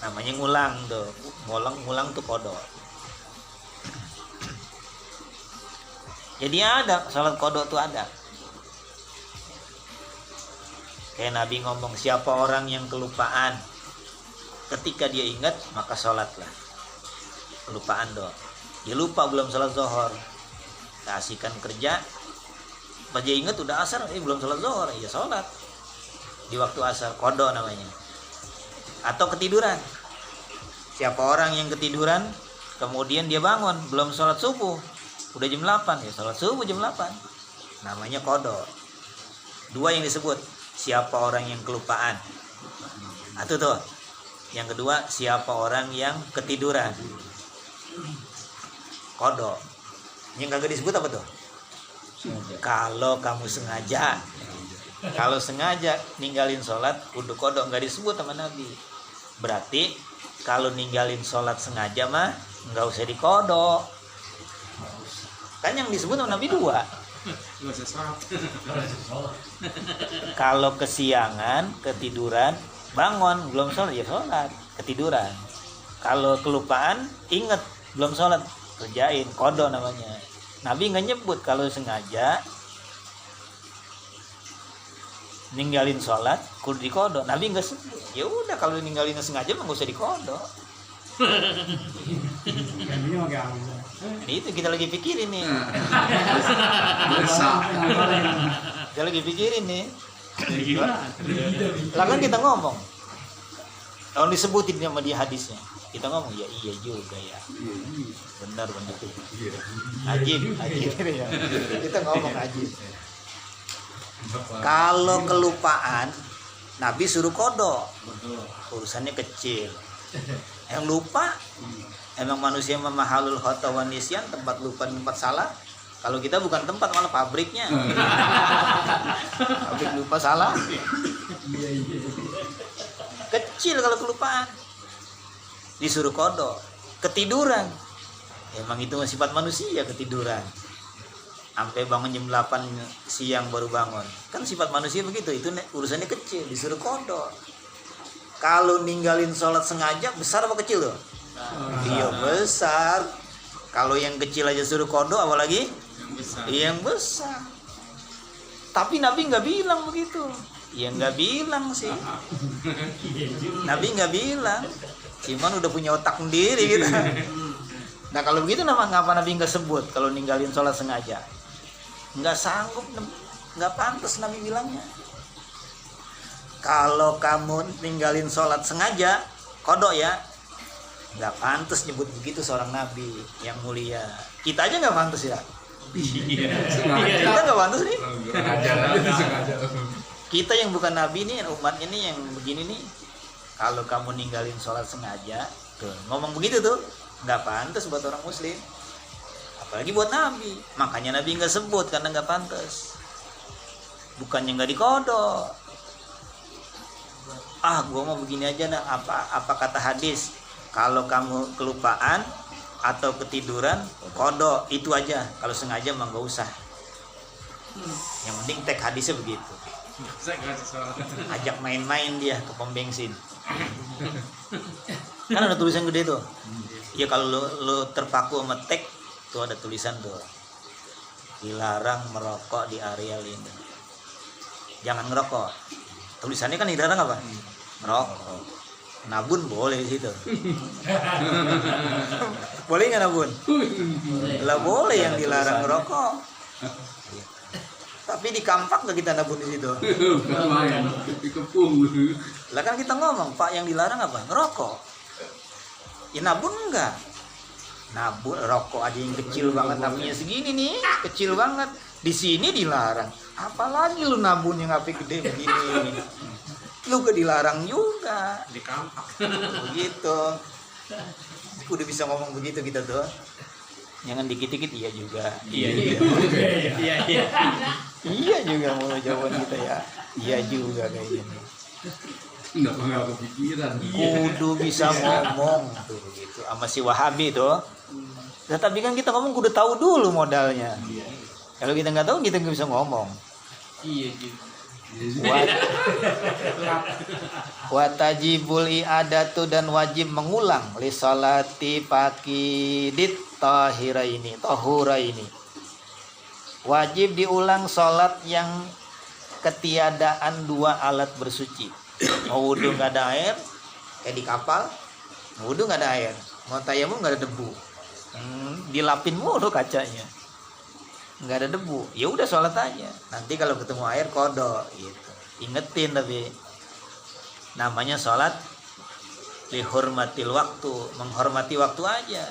Namanya ngulang tuh, ngulang tuh qada. Jadi ada sholat qada tuh ada. Kayak Nabi ngomong, siapa orang yang kelupaan, ketika dia ingat maka sholatlah. Kelupaan doang. Dia lupa belum sholat zuhur, kasihkan kerja, pas dia ingat udah asar, belum sholat zuhur, ya sholat di waktu asar, qada namanya. Atau ketiduran, siapa orang yang ketiduran kemudian dia bangun belum sholat subuh, udah jam 8, ya sholat subuh jam 8, namanya qada. Dua yang disebut, siapa orang yang kelupaan, atau tuh yang kedua, siapa orang yang ketiduran, qada. Yang kagak disebut apa tuh? Kalau kamu sengaja, kalau sengaja ninggalin sholat kudu qada, nggak disebut sama Nabi. Berarti kalau ninggalin sholat sengaja mah nggak usah diqada. Kan yang disebut sama Nabi dua. Kalau kesiangan, ketiduran, bangun belum sholat, ya sholat, ketiduran. Kalau kelupaan, inget belum sholat, kerjain, qada namanya. Nabi nggak nyebut kalau sengaja ninggalin sholat kudu diqada. Nabi nggak sebut. Ya udah, kalau ninggalin sengaja mah nggak usah diqada. Itu kita lagi pikirin nih. Kita lagi pikirin nih. Lah kan kita ngomong, kalau disebutin sama dia hadisnya, kita ngomong ya iya juga ya, benar itu. Ajib ya. Kita ngomong ajib. Kalau kelupaan, Nabi suruh qada. Urusannya kecil. Yang lupa, emang manusia memahalul khata wa nisyan, tempat lupa, tempat salah. Kalau kita bukan tempat, malah pabriknya. Pabrik lupa salah. Kecil kalau kelupaan. Disuruh qada. Ketiduran. Emang itu sifat manusia, ketiduran. Sampai bangun jam 8 siang baru bangun. Kan sifat manusia begitu, itu urusannya kecil, disuruh qada. Kalau ninggalin sholat sengaja, besar apa kecil tuh? Iya besar. Kalau yang kecil aja suruh kodok, apalagi Yang besar. yang besar. Tapi Nabi nggak bilang begitu. Ya nggak bilang sih. Nabi nggak bilang. Cuman udah punya otak sendiri gitu. Nah kalau begitu ngapa Nabi nggak sebut kalau ninggalin sholat sengaja? Nggak sanggup, nggak pantas Nabi bilangnya. Kalau kamu ninggalin sholat sengaja, kodok ya, nggak pantas nyebut begitu seorang Nabi yang mulia. Kita aja nggak pantas ya. Kita nggak pantas nih. Sengaja. Kita yang bukan Nabi nih, umat ini yang begini nih. Kalau kamu ninggalin sholat sengaja, tuh ngomong begitu tuh, nggak pantas buat orang Muslim. Apalagi buat Nabi. Makanya Nabi nggak sebut karena nggak pantas. Bukannya nggak dikodok. Gua mau begini aja nah. Apa kata hadis? Kalau kamu kelupaan atau ketiduran, kodok itu aja. Kalau sengaja mah nggak usah. Yang penting tag hadisnya begitu. Saya ngasih sholat. Ajak main-main dia ke pom bensin. Kan ada tulisan gede tuh. Ya kalau lo terpaku sama tag tuh ada tulisan tuh. Dilarang merokok di areal ini. Jangan ngerokok. Tulisannya kan dilarang apa? Merokok. Nabun boleh di situ. Boleh nggak nabun? Lah boleh, yang dilarang ngerokok. Tapi di kampak nggak kita nabun di situ. Main dikepung. Lah kan kita ngomong, Pak, yang dilarang apa? Ngerokok. Ya nabun enggak? Nabun rokok aja yang kecil banget, nabinya segini nih, kecil banget. Di sini dilarang. Apalagi lu nabun yang api gede begini. Lu ke dilarang juga. Di kampak. Begitu. Udah bisa ngomong begitu kita tuh. Jangan dikit-dikit iya juga. Iya. Iya juga mau jawaban kita ya. Iya juga kayak gini. Nggak kepikiran. Kudu bisa ngomong tuh gitu sama si Wahabi tuh. Nah, tapi kan kita ngomong kudu tahu dulu modalnya. Kalau kita nggak tahu kita nggak bisa ngomong. Iya juga. Watajibul i'adatu, dan wajib mengulang li sholati fakidit tahuraini. Wajib diulang sholat yang ketiadaan dua alat bersuci. Mau wudu nggak ada air, kayak di kapal, mau wudu nggak ada air, mau tayamum nggak ada debu, dilapin mulu kacanya, nggak ada debu, ya udah sholat aja. Nanti kalau ketemu air kodok gitu. Ingetin tapi namanya sholat lihurmatil waktu, menghormati waktu aja.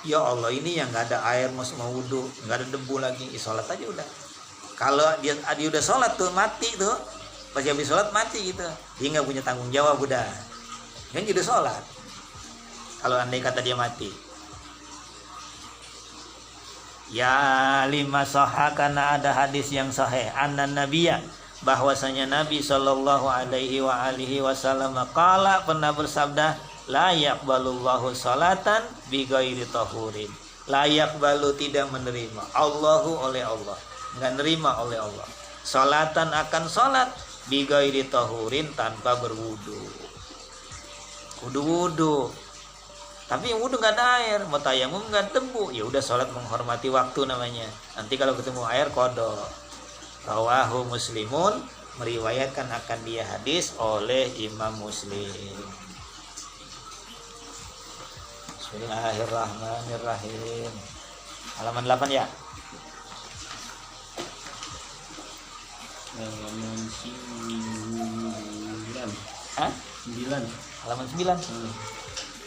Ya Allah, ini yang nggak ada air mau wudu, nggak ada debu lagi, sholat aja udah. Kalau dia udah sholat tuh mati tuh, pas habis sholat mati gitu, dia nggak punya tanggung jawab udah. Kan udah sholat. Kalau andai kata dia mati. Ya lima sahih, karena ada hadis yang sahih. Annan Nabiya, bahwasanya Nabi Shallallahu Alaihi Wasallam qala, pernah bersabda, la yaqbalullahu salatan bi ghairi tahurin. La yaqbalu, tidak menerima. Allahu, oleh Allah, enggak nerima oleh Allah. Salatan, akan salat, bi ghairi tahurin, tanpa berwudu. Kudu wudu. Tapi yang wudu enggak ada air, mau tayamum enggak debu, ya udah salat menghormati waktu namanya. Nanti kalau ketemu air kodok. Rawahu Muslimun, meriwayatkan akan dia hadis oleh Imam Muslim. Bismillahirrahmanirrahim. Halaman 8 ya. Halaman 9. Hah? 9. Halaman 9.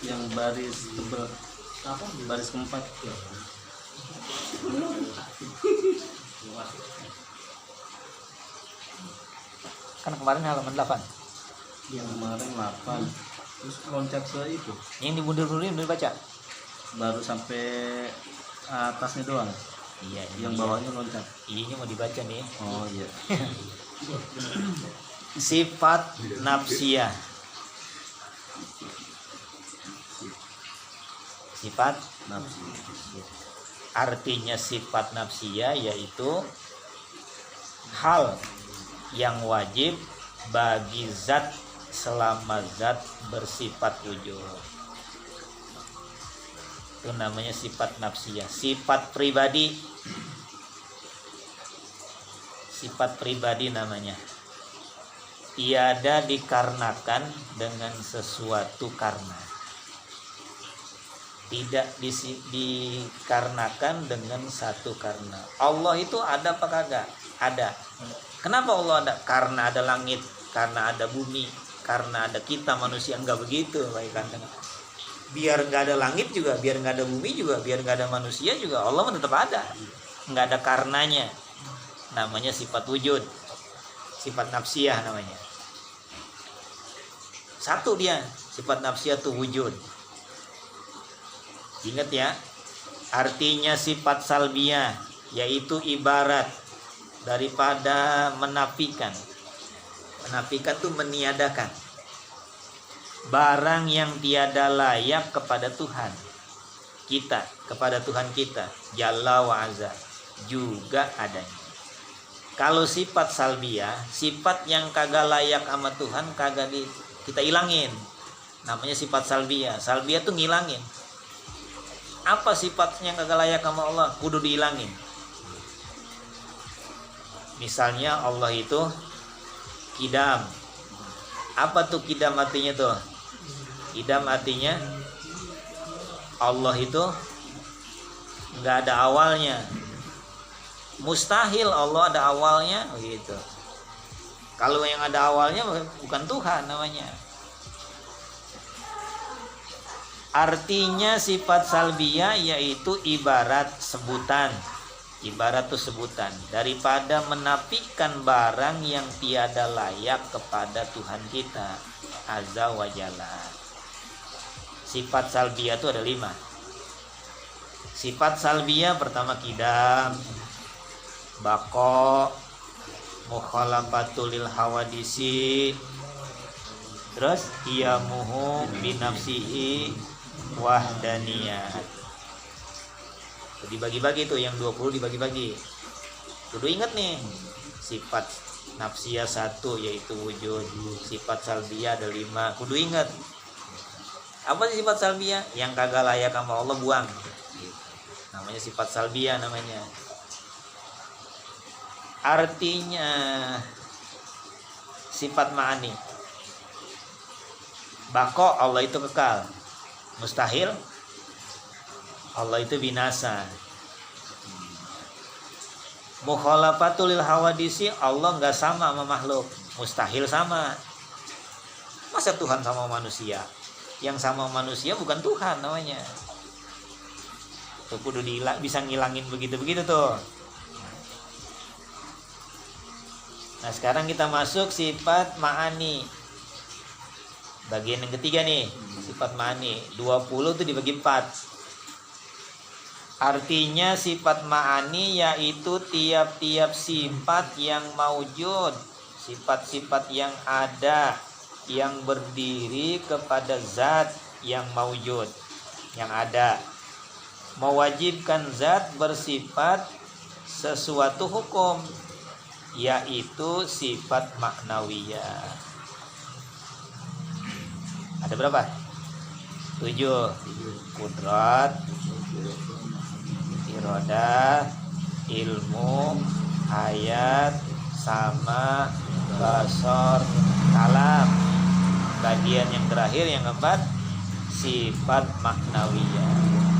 Yang baris baris keempat. Kan kemarin halaman 8. Yang kemarin 8. Terus loncat ke itu. Yang dimundur-mundurin udah baca. Baru sampai atasnya doang. Iya, Yang bawahnya loncat. ini mau dibaca nih. Oh iya. Sifat nafsiyah. Sifat Nafsu. artinya sifat nafsiyah yaitu hal yang wajib bagi zat selama zat bersifat wujud. Itu namanya sifat nafsiyah. Sifat pribadi namanya. Tiada dikarenakan dengan sesuatu karena. Tidak dikarenakan dengan satu karena. Allah itu ada apa kagak? Ada. Kenapa Allah ada? Karena ada langit, karena ada bumi, karena ada kita manusia. Enggak begitu, baikkan. Biar nggak ada langit juga, biar nggak ada bumi juga, biar nggak ada manusia juga, Allah tetap ada. Nggak ada karenanya. Namanya sifat wujud, sifat nafsiyah namanya. Satu dia, sifat nafsiyah itu wujud. Ingat ya, artinya sifat salbiyah yaitu ibarat daripada menafikan. Menafikan itu meniadakan barang yang tiada layak kepada Tuhan kita, kepada Tuhan kita Jalla wa Azza juga adanya. Kalau sifat salbiyah, sifat yang kagak layak sama Tuhan kagak kita ilangin, namanya sifat salbiyah. Salbiyah tuh ngilangin. Apa sifatnya yang kagak layak sama Allah, kudu diilangin. Misalnya Allah itu kidam. Apa tuh kidam artinya tuh? Kidam artinya Allah itu nggak ada awalnya. Mustahil Allah ada awalnya gitu. Kalau yang ada awalnya bukan Tuhan namanya. Artinya sifat salbiyah yaitu ibarat sebutan. Ibarat itu sebutan daripada menafikan barang yang tiada layak kepada Tuhan kita Azza wa Jalla. Sifat salbiyah itu ada 5. Sifat salbiyah pertama kidam, bako, mukhalafatul lil hawadisi, terus iyamuhu binafsihi wahdaniyat. Dibagi-bagi tuh yang 20 dibagi-bagi. Kudu ingat nih, sifat nafsiyah 1 yaitu wujud, sifat salbiyah ada 5. Kudu ingat. Apa sih sifat salbiyah? Yang kagak layak sama Allah buang. Namanya sifat salbiyah namanya. Artinya sifat ma'ani. Bako Allah itu kekal. Mustahil Allah itu binasa. Mukhalafatul lil hawadisi, Allah enggak sama sama makhluk. Mustahil sama. Masa Tuhan sama manusia? Yang sama manusia bukan Tuhan namanya. Tuh kudu bisa ngilangin begitu-begitu tuh. Nah, sekarang kita masuk sifat ma'ani. Bagian yang ketiga nih, sifat ma'ani. 20 itu dibagi 4. Artinya sifat ma'ani yaitu tiap-tiap sifat yang maujud, sifat-sifat yang ada, yang berdiri kepada zat yang maujud, yang ada, mewajibkan zat bersifat sesuatu hukum, yaitu sifat maknawiyah. Ada berapa? 7. Kudrat, irodah, ilmu, ayat, sama, basor, kalam. Bagian yang terakhir yang keempat, sifat maknawiyah.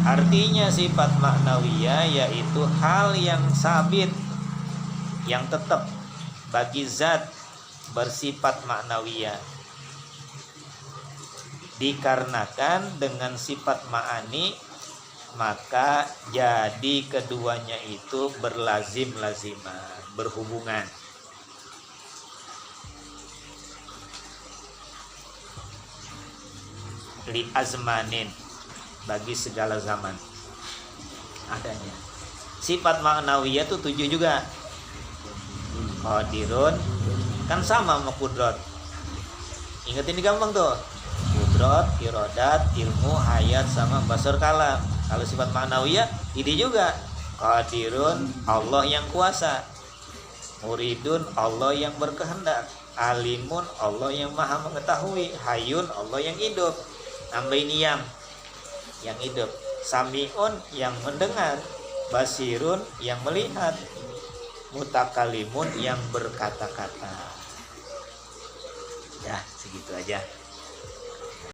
Artinya sifat maknawiyah yaitu hal yang sabit, yang tetap bagi zat bersifat maknawiyah. Dikarenakan dengan sifat ma'ani, maka jadi keduanya itu berlazim-lazimah, berhubungan. Li azmanin, bagi segala zaman adanya. Sifat maknawiyah itu 7 juga. Qadirun kan sama sama kudrat. Ingat ini gampang tuh. Kudrat, irodat, ilmu, hayat sama basar kalam. Kalau sifat maknawiyah ini juga. Qadirun Allah yang kuasa. Muridun Allah yang berkehendak. Alimun Allah yang maha mengetahui. Hayun Allah yang hidup. Tambahin yang hidup. Samiun yang mendengar, basirun yang melihat, mutakalimun yang berkata-kata. Ya, segitu aja.